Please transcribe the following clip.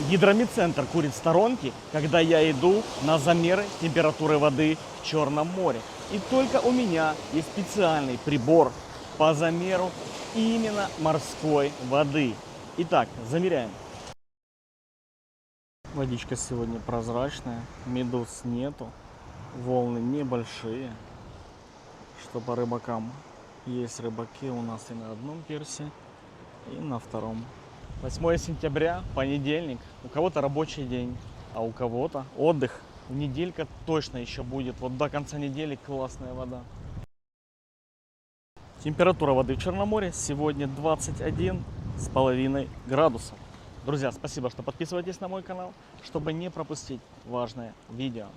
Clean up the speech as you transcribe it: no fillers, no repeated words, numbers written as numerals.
Гидромедцентр курит в сторонке, когда я иду на замеры температуры воды в Черном море. И только у меня есть специальный прибор по замеру именно морской воды. Итак, замеряем. Водичка сегодня прозрачная, медуз нету, волны небольшие. Что по рыбакам? Есть рыбаки у нас и на одном пирсе, и на втором. 8 сентября, понедельник. У кого-то рабочий день, а у кого-то отдых. Неделька точно еще будет. Вот до конца недели классная вода. Температура воды в Черном море сегодня 21,5 градусов. Друзья, спасибо, что подписываетесь на мой канал, чтобы не пропустить важное видео.